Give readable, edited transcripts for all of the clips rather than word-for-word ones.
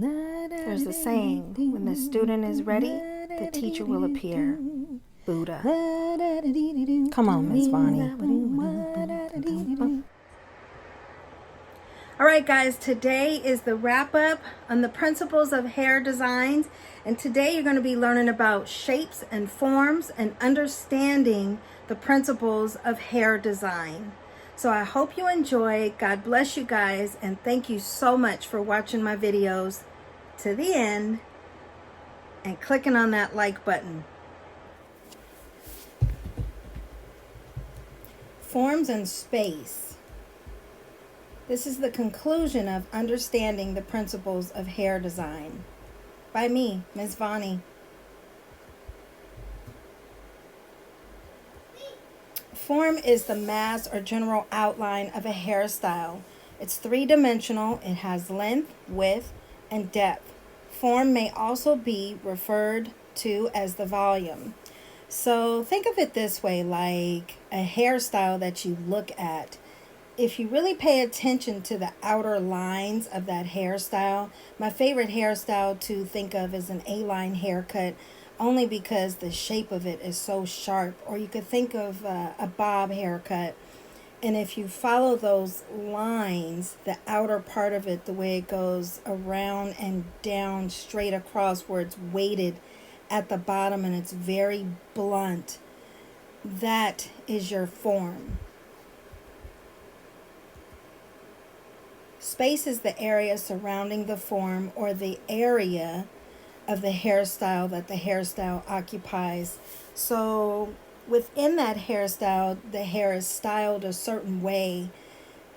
There's a saying, when the student is ready, the teacher will appear. Buddha. Come on, Miss Bonnie. All right, guys, today is the wrap up on the principles of hair designs. And today you're going to be learning about shapes and forms and understanding the principles of hair design. So I hope you enjoy. God bless you guys. And thank you so much for watching my videos to the end and clicking on that like button. Forms and space. This is the conclusion of understanding the principles of hair design. By me, Ms. Vani. Form is the mass or general outline of a hairstyle. It's three-dimensional. It has length, width, and depth. Form may also be referred to as the volume. So think of it this way, like a hairstyle that you look at. If you really pay attention to the outer lines of that hairstyle, my favorite hairstyle to think of is an A-line haircut, only because the shape of it is so sharp. Or you could think of a bob haircut. And if you follow those lines, the outer part of it, the way it goes around and down straight across where it's weighted at the bottom and it's very blunt, that is your form. Space is the area surrounding the form or the area of the hairstyle that the hairstyle occupies. So within that hairstyle, the hair is styled a certain way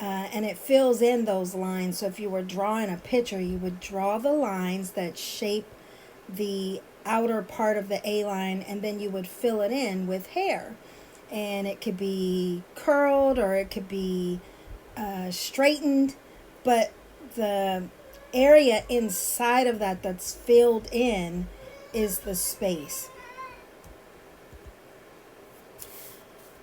and it fills in those lines. So if you were drawing a picture, you would draw the lines that shape the outer part of the A-line, and then you would fill it in with hair. And it could be curled or it could be straightened, but the area inside of that that's filled in is the space.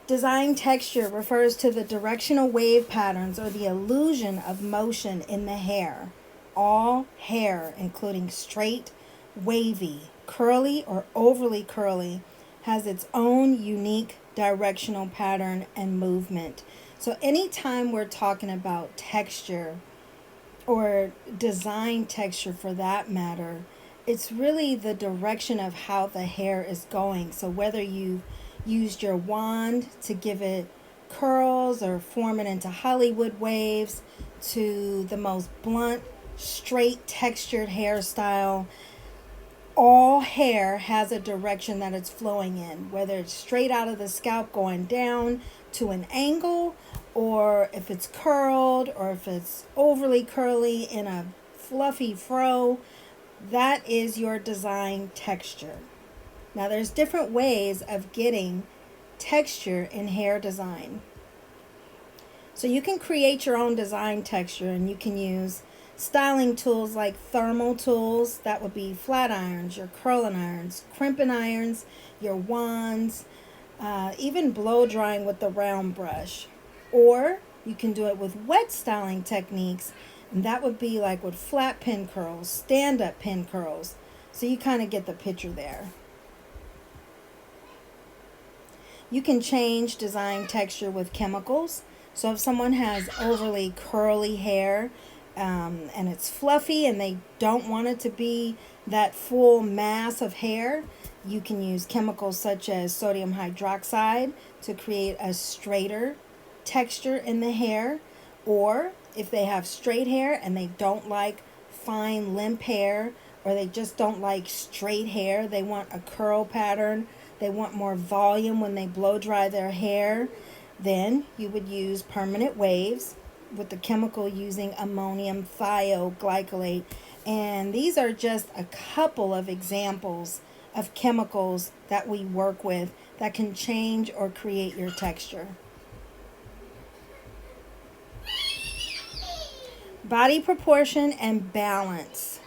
Design texture refers to the directional wave patterns or the illusion of motion in the hair. All hair, including straight, wavy, curly, or overly curly, has its own unique directional pattern and movement. So anytime we're talking about texture or design texture for that matter, it's really the direction of how the hair is going. So whether you used your wand to give it curls or form it into Hollywood waves to the most blunt, straight textured hairstyle, all hair has a direction that it's flowing in, whether it's straight out of the scalp going down to an angle, or if it's curled, or if it's overly curly in a fluffy fro. That is your design texture. Now there's different ways of getting texture in hair design. So you can create your own design texture, and you can use styling tools like thermal tools. That would be flat irons, your curling irons, crimping irons, your wands, even blow drying with the round brush. Or you can do it with wet styling techniques, and that would be like with flat pin curls, stand-up pin curls. So you kind of get the picture there. You can change design texture with chemicals. So if someone has overly curly hair, and it's fluffy and they don't want it to be that full mass of hair, you can use chemicals such as sodium hydroxide to create a straighter texture in the hair. Or if they have straight hair and they don't like fine limp hair, or they just don't like straight hair, they want a curl pattern, they want more volume when they blow dry their hair, then you would use permanent waves with the chemical using ammonium thioglycolate. And these are just a couple of examples of chemicals that we work with that can change or create your texture. Body proportion and balance.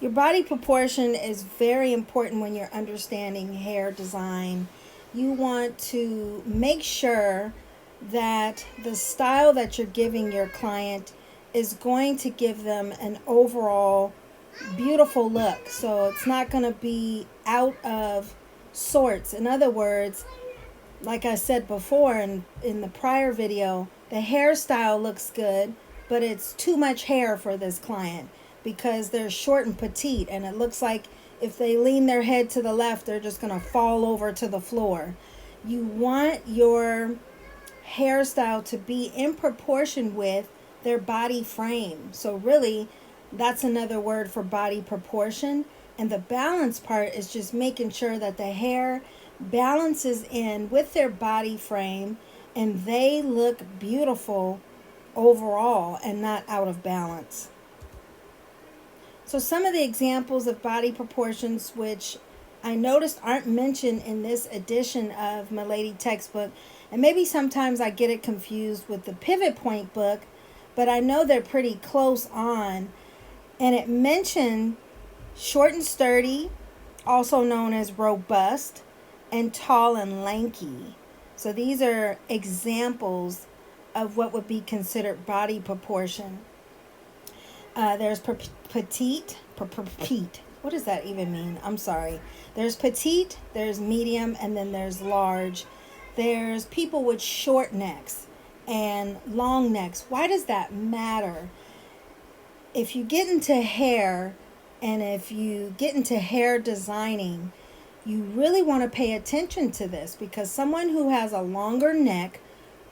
Your body proportion is very important when you're understanding hair design. You want to make sure that the style that you're giving your client is going to give them an overall beautiful look. So it's not going to be out of sorts. In other words, like I said before in the prior video, the hairstyle looks good, but it's too much hair for this client because they're short and petite, and it looks like if they lean their head to the left, they're just going to fall over to the floor. You want your hairstyle to be in proportion with their body frame. So really, that's another word for body proportion. And the balance part is just making sure that the hair balances in with their body frame and they look beautiful overall and not out of balance. So some of the examples of body proportions which I noticed aren't mentioned in this edition of Milady Textbook, and maybe sometimes I get it confused with the Pivot Point book, but I know they're pretty close on. And it mentioned short and sturdy, also known as robust, and tall and lanky. So these are examples of what would be considered body proportion. There's petite. What does that even mean? I'm sorry. There's petite, there's medium, and then there's large. There's people with short necks and long necks. Why does that matter? If you get into hair and if you get into hair designing, you really want to pay attention to this because someone who has a longer neck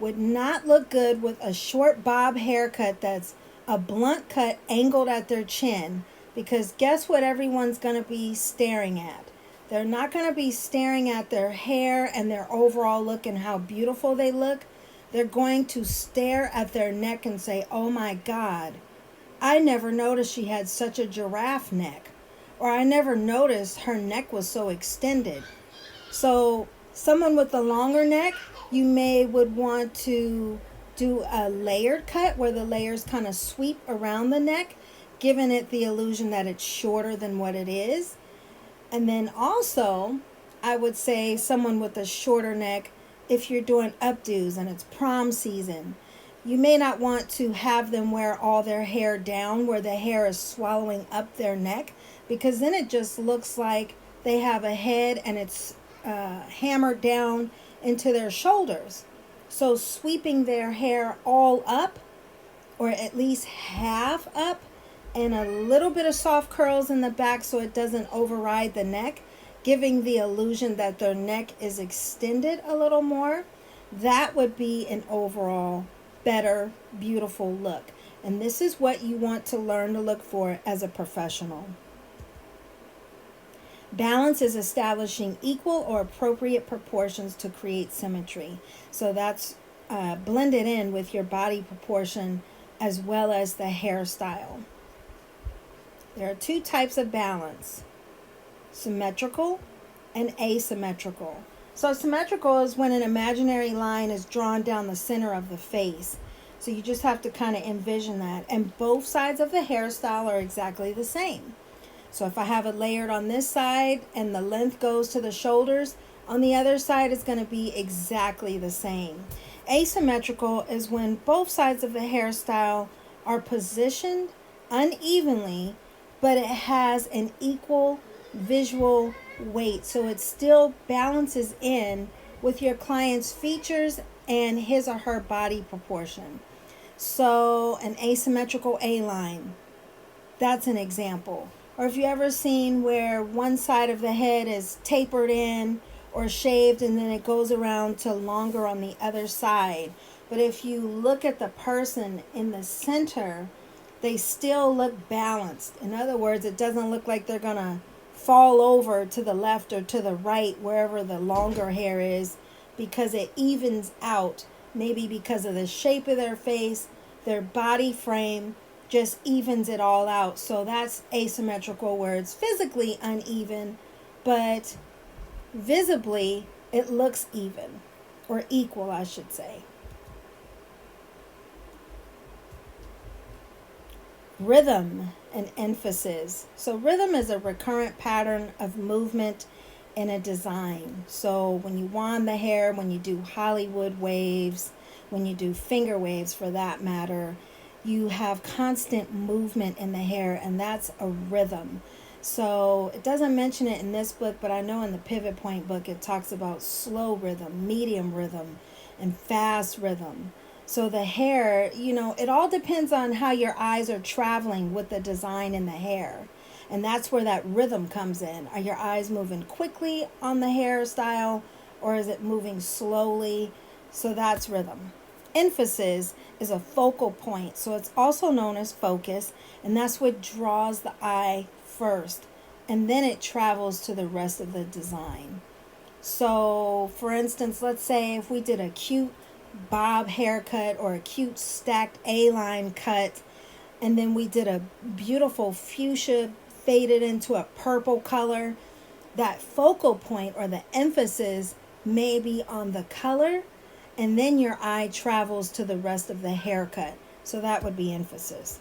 would not look good with a short bob haircut that's a blunt cut angled at their chin, because guess what everyone's going to be staring at? They're not going to be staring at their hair and their overall look and how beautiful they look. They're going to stare at their neck and say, oh my God, I never noticed she had such a giraffe neck. Or I never noticed her neck was so extended. So someone with a longer neck, you would want to do a layered cut where the layers kind of sweep around the neck, giving it the illusion that it's shorter than what it is. And then also, I would say someone with a shorter neck, if you're doing updos and it's prom season, you may not want to have them wear all their hair down where the hair is swallowing up their neck, because then it just looks like they have a head and it's hammered down into their shoulders. So sweeping their hair all up, or at least half up, and a little bit of soft curls in the back so it doesn't override the neck, giving the illusion that their neck is extended a little more, that would be an overall better, beautiful look. And this is what you want to learn to look for as a professional. Balance is establishing equal or appropriate proportions to create symmetry. So that's blended in with your body proportion as well as the hairstyle. There are two types of balance: symmetrical and asymmetrical. So symmetrical is when an imaginary line is drawn down the center of the face. So you just have to kind of envision that. And both sides of the hairstyle are exactly the same. So if I have it layered on this side and the length goes to the shoulders, on the other side it's going to be exactly the same. Asymmetrical is when both sides of the hairstyle are positioned unevenly, but it has an equal visual weight. So it still balances in with your client's features and his or her body proportion. So an asymmetrical A-line, that's an example. Or if you ever seen where one side of the head is tapered in or shaved and then it goes around to longer on the other side. But if you look at the person in the center, they still look balanced. In other words, it doesn't look like they're going to fall over to the left or to the right wherever the longer hair is, because it evens out, maybe because of the shape of their face, their body frame just evens it all out. So that's asymmetrical, where it's physically uneven, but visibly it looks even, or equal, I should say. Rhythm and emphasis. So rhythm is a recurrent pattern of movement in a design. So when you wand the hair, when you do Hollywood waves, when you do finger waves for that matter, you have constant movement in the hair, and that's a rhythm. So it doesn't mention it in this book, but I know in the Pivot Point book it talks about slow rhythm, medium rhythm, and fast rhythm. So the hair, it all depends on how your eyes are traveling with the design in the hair. And that's where that rhythm comes in. Are your eyes moving quickly on the hairstyle, or is it moving slowly? So that's rhythm. Emphasis is a focal point, so it's also known as focus, and that's what draws the eye first, and then it travels to the rest of the design. So, for instance, let's say if we did a cute bob haircut or a cute stacked A-line cut, and then we did a beautiful fuchsia faded into a purple color, that focal point or the emphasis may be on the color, and then your eye travels to the rest of the haircut. So that would be emphasis.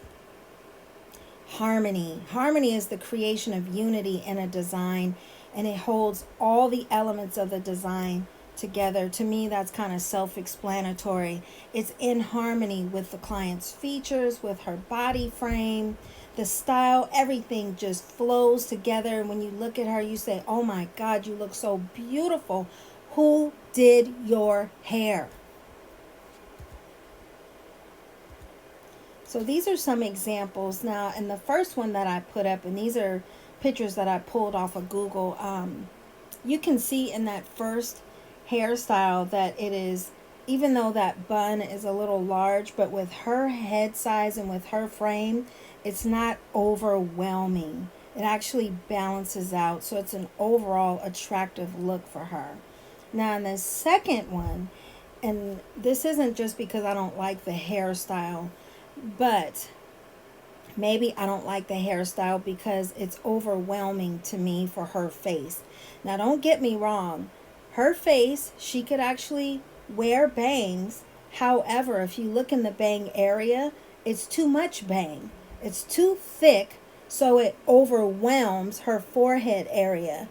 Harmony. Harmony is the creation of unity in a design, and it holds all the elements of the design together. To me, that's kind of self-explanatory. It's in harmony with the client's features, with her body frame, the style, everything just flows together. And when you look at her, you say, oh my God, you look so beautiful. Who did your hair? So these are some examples. Now, and the first one that I put up, and these are pictures that I pulled off of Google, you can see in that first hairstyle that it is, even though that bun is a little large, but with her head size and with her frame, it's not overwhelming. It actually balances out, so it's an overall attractive look for her. Now in the second one, and this isn't just because I don't like the hairstyle, but maybe I don't like the hairstyle because it's overwhelming to me for her face. Now don't get me wrong, her face, she could actually wear bangs. However, if you look in the bang area, it's too much bang. It's too thick, so it overwhelms her forehead area.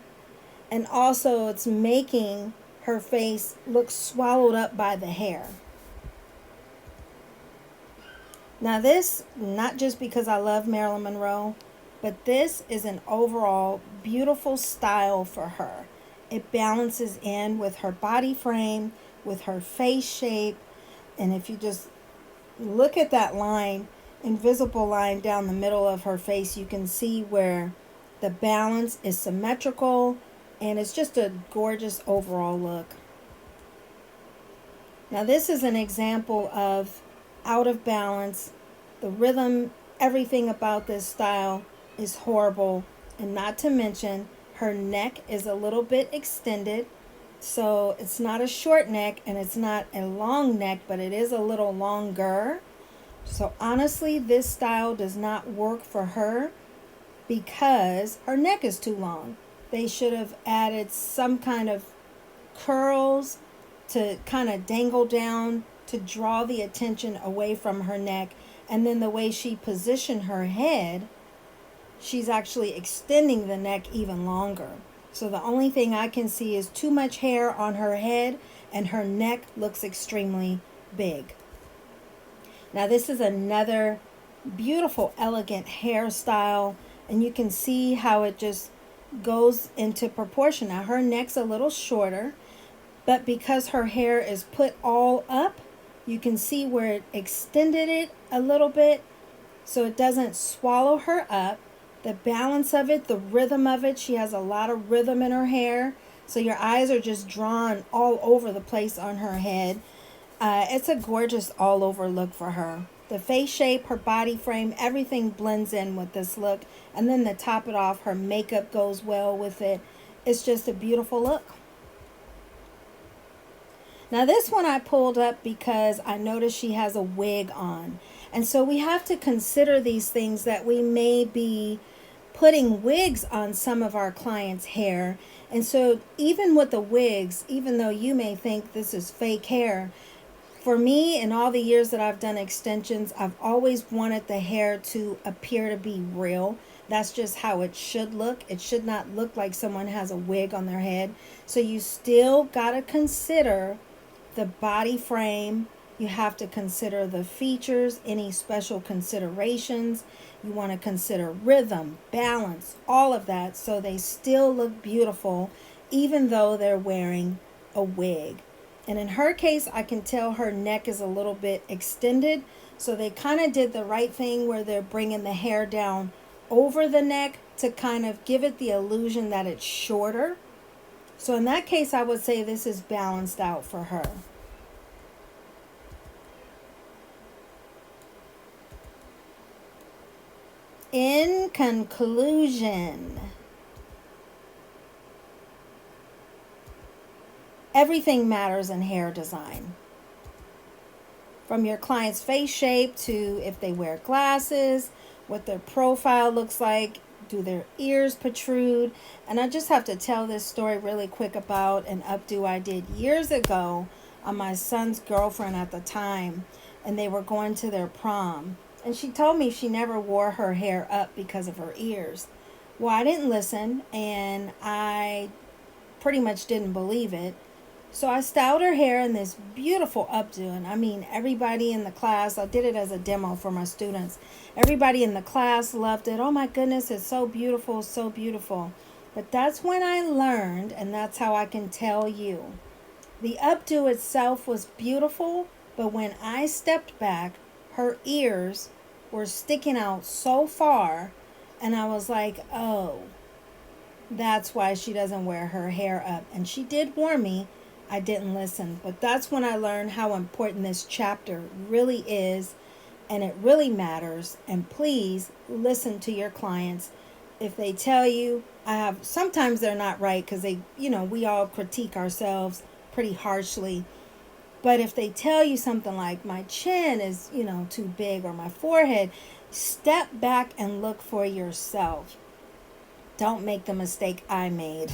And also it's making her face look swallowed up by the hair. Now this, not just because I love Marilyn Monroe, but this is an overall beautiful style for her. It balances in with her body frame, with her face shape, and if you just look at that line, invisible line down the middle of her face, you can see where the balance is symmetrical, and it's just a gorgeous overall look. Now this is an example of out of balance. The rhythm, everything about this style is horrible, and not to mention her neck is a little bit extended, so it's not a short neck and it's not a long neck, but it is a little longer. So honestly, this style does not work for her because her neck is too long. They should have added some kind of curls to kind of dangle down to draw the attention away from her neck. And then the way she positioned her head, she's actually extending the neck even longer. So the only thing I can see is too much hair on her head, and her neck looks extremely big. Now this is another beautiful, elegant hairstyle, and you can see how it just goes into proportion. Now her neck's a little shorter, but because her hair is put all up, you can see where it extended it a little bit so it doesn't swallow her up. The balance of it, the rhythm of it, she has a lot of rhythm in her hair, so your eyes are just drawn all over the place on her head. It's a gorgeous all over look for her. The face shape, her body frame, everything blends in with this look. And then to top it off, her makeup goes well with it. It's just a beautiful look. Now this one I pulled up because I noticed she has a wig on. And so we have to consider these things, that we may be putting wigs on some of our clients' hair. And so even with the wigs, even though you may think this is fake hair, for me, in all the years that I've done extensions, I've always wanted the hair to appear to be real. That's just how it should look. It should not look like someone has a wig on their head. So you still got to consider the body frame You have to consider the features, any special considerations. You want to consider rhythm, balance, all of that, so they still look beautiful even though they're wearing a wig. And in her case, I can tell her neck is a little bit extended. So they kind of did the right thing where they're bringing the hair down over the neck to kind of give it the illusion that it's shorter. So in that case, I would say this is balanced out for her. In conclusion, everything matters in hair design. From your client's face shape to if they wear glasses, what their profile looks like, do their ears protrude. And I just have to tell this story really quick about an updo I did years ago on my son's girlfriend at the time, and they were going to their prom. And she told me she never wore her hair up because of her ears. Well, I didn't listen, and I pretty much didn't believe it. So I styled her hair in this beautiful updo, and I mean, everybody in the class, I did it as a demo for my students. Everybody in the class loved it. Oh my goodness, it's so beautiful, so beautiful. But that's when I learned, and that's how I can tell you. The updo itself was beautiful, but when I stepped back, her ears were sticking out so far, and I was like, oh, that's why she doesn't wear her hair up. And she did warn me. I didn't listen. But that's when I learned how important this chapter really is, and it really matters. And please listen to your clients. If they tell you, sometimes they're not right, because we all critique ourselves pretty harshly. But if they tell you something like my chin is, too big, or my forehead, step back and look for yourself. Don't make the mistake I made.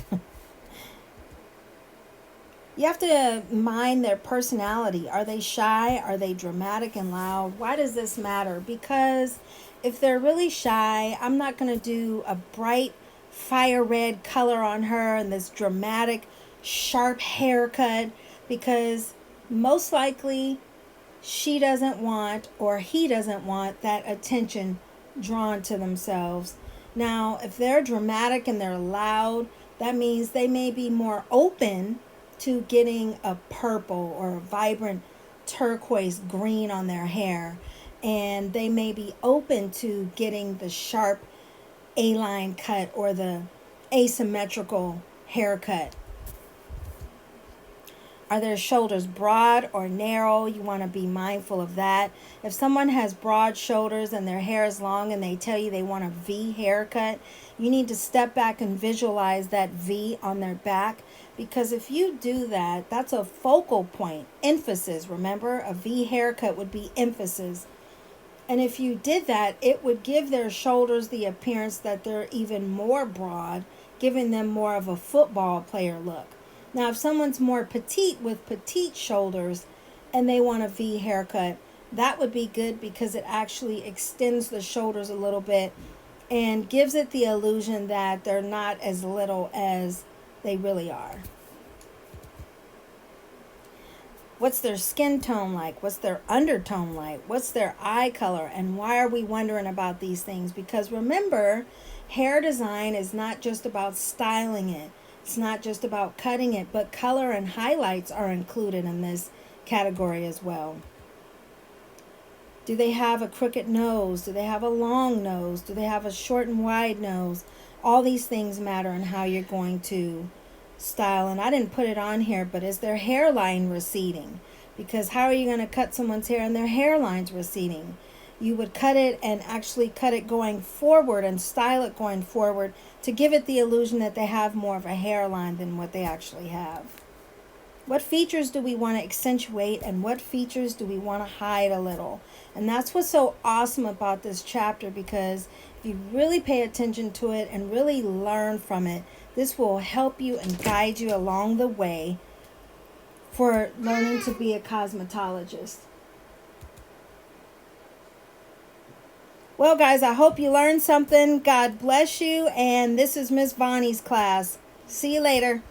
You have to mind their personality. Are they shy? Are they dramatic and loud? Why does this matter? Because if they're really shy, I'm not going to do a bright fire red color on her and this dramatic, sharp haircut, because most likely she doesn't want, or he doesn't want, that attention drawn to themselves. Now, if they're dramatic and they're loud, that means they may be more open to getting a purple or a vibrant turquoise green on their hair, and they may be open to getting the sharp A-line cut or the asymmetrical haircut. Are their shoulders broad or narrow? You want to be mindful of that. If someone has broad shoulders and their hair is long and they tell you they want a V haircut, you need to step back and visualize that V on their back, because if you do that, that's a focal point, emphasis. Remember, a V haircut would be emphasis. And if you did that, it would give their shoulders the appearance that they're even more broad, giving them more of a football player look. Now, if someone's more petite with petite shoulders and they want a V haircut, that would be good, because it actually extends the shoulders a little bit and gives it the illusion that they're not as little as they really are. What's their skin tone like? What's their undertone like? What's their eye color? And why are we wondering about these things? Because remember, hair design is not just about styling it. It's not just about cutting it, but color and highlights are included in this category as well. Do they have a crooked nose? Do they have a long nose? Do they have a short and wide nose? All these things matter in how you're going to style. And I didn't put it on here, but is their hairline receding? Because how are you going to cut someone's hair and their hairline's receding? You would cut it and actually cut it going forward and style it going forward to give it the illusion that they have more of a hairline than what they actually have. What features do we want to accentuate, and what features do we want to hide a little? And that's what's so awesome about this chapter, because if you really pay attention to it and really learn from it, this will help you and guide you along the way for learning to be a cosmetologist. Well, guys, I hope you learned something. God bless you. And this is Miss Vonnie's class. See you later.